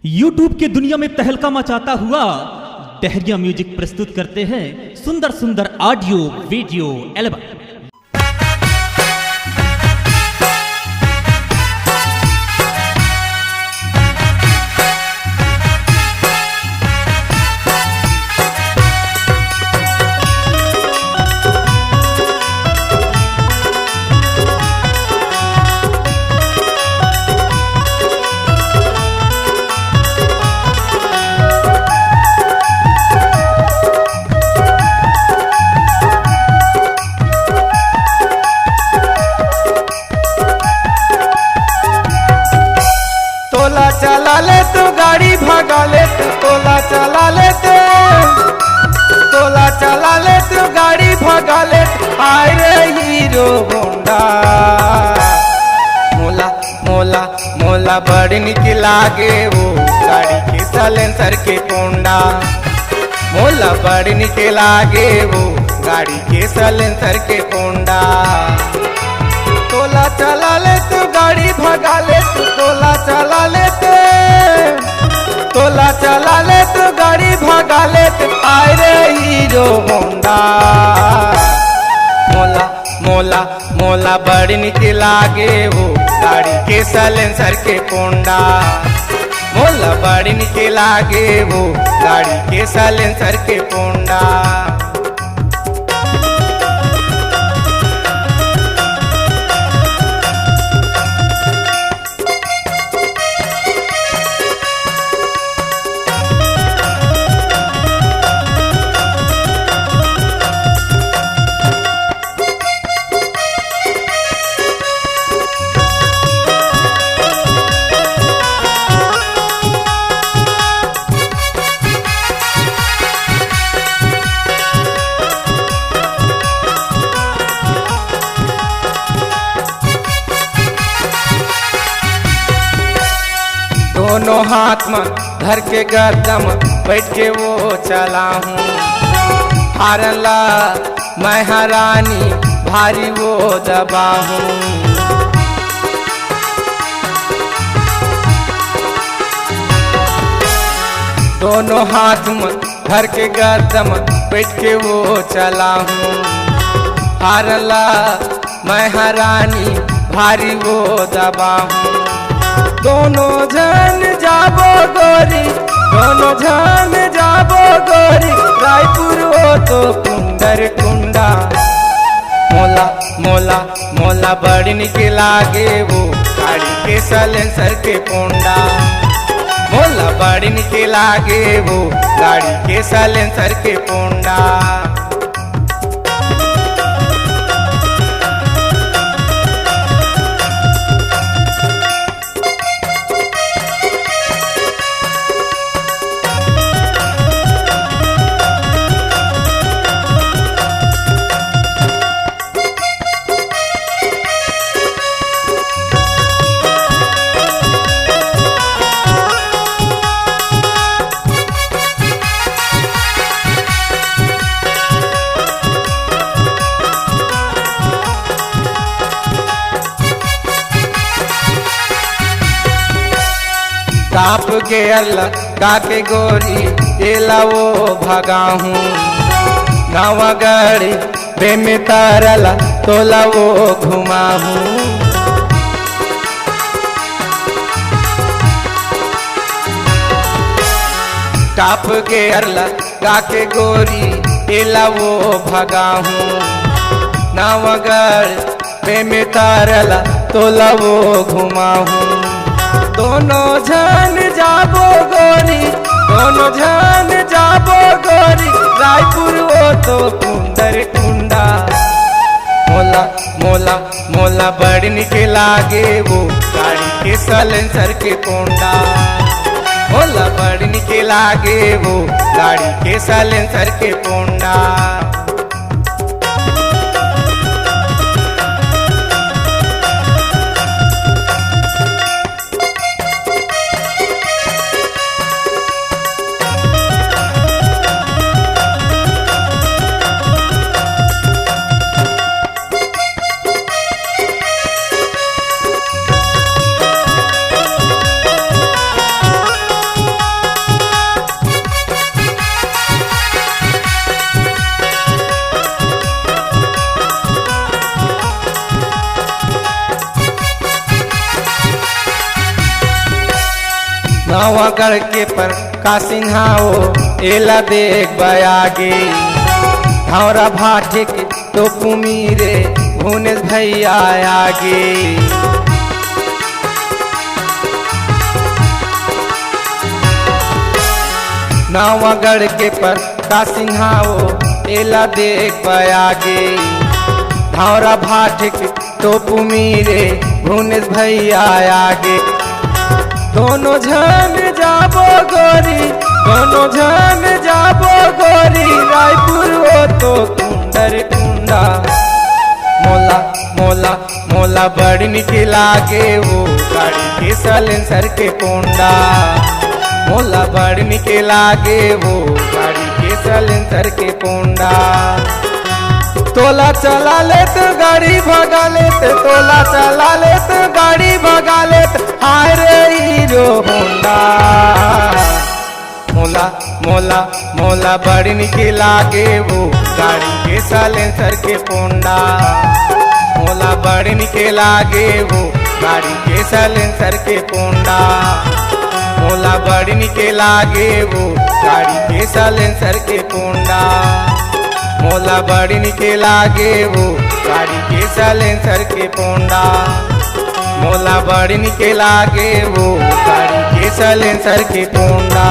YouTube की दुनिया में तहलका मचाता हुआ डहरिया म्यूजिक प्रस्तुत करते हैं सुंदर सुंदर ऑडियो वीडियो एल्बम। चला ले तो गाड़ी भगा ले तोला चला ले तोला चला ले तो गाड़ी भगा ले आए रे हीरो होंडा। मोला मोला मोला बड़ी निक लागे वो गाड़ी के साइलेंसर के कोंडा। मोला बड़ी निक लागे वो गाड़ी के साइलेंसर के कोंडा। तोला चला ले तो गाड़ी भगा ले तोला चला ले तोला चला ले तो गाड़ी भगा ले आए रे हीरो होंडा। मोला मोला मोला बड़ी निक लागे वो गाड़ी के साइलेंसर के कोंडा। मोला बड़ी निक लागे वो गाड़ी के साइलेंसर के कोंडा। दोनों हाथ में धर के गर्दम बैठ के वो चला हूँ। हारला मैं हरानी भारी वो दबा हूँ। दोनों हाथ में धर के गर्दम बैठ के वो चला हूँ। हारला मैं हरानी भारी वो दबा हूँ। दोनों जन जाबो गोरी दोनों जन जाबो गोरी रायपुर हो तो कुंडर कुंडा। मोला मोला मोला बड़ी निक लागे वो गाड़ी के साइलेंसर के कोंडा। मोला बड़ी निक लागे वो गाड़ी के साइलेंसर के कोंडा। ताप के अल्लाह काके गोरी एला वो भगा हूँ। गाँव गड़ी बेमे तारला तोला वो घुमा हूँ। ताप के अल्लाह काके गोरी एला वो भगा हूँ। गाँव गड़ी बेमे तारला तोला वो घुमा हूँ। दोनों जन जाबो गोरी दोनों जन जाबो गोरी रायपुर हो तो कुंडर कुंडा। मोला मोला मोला बड़ी निक लागे वो गाड़ी के साइलेंसर के कोंडा। मोला बड़ी निक लागे वो गाड़ी के साइलेंसर के कोंडा। नवागढ़ के पर का सिन्हाओ एला देख बयागे हौरा भाटे के तो कुमीरे भुवनेश भैया आगे नवागढ़ के पर का सिन्हाओ एला देख बयागे हौरा भाटे के तो कुमीरे भुवनेश भैया आगे दोनों झन जाबो गोरी दोनों झन जाबो गोरी रायपुर हो तो कुंडर कुंडा मोला मोला मोला बड़ निक लागे वो गाड़ी के सलेंसर के कोंडा मोला बड़ निक लागे वो गाड़ी के सलेंसर के कोंडा तोला चला लेत गाड़ी भगा लेत तोला चला लेत गाड़ी भगा लेत हाय रे हीरो होंडा मोला मोला मोला बड़ निक लागे वो गाड़ी के साइलेंसर के पोंडा मोला बड़ निक लागे वो गाड़ी के साइलेंसर के पोंडा मोला बड़ निक लागे वो गाड़ी के साइलेंसर के पोंडा मोला बड़ निक लागे वो गाड़ी के साइलेंसर के पोंडा मोला बड़ निक लागे वो गाड़ी के साइलेंसर के पोंडा।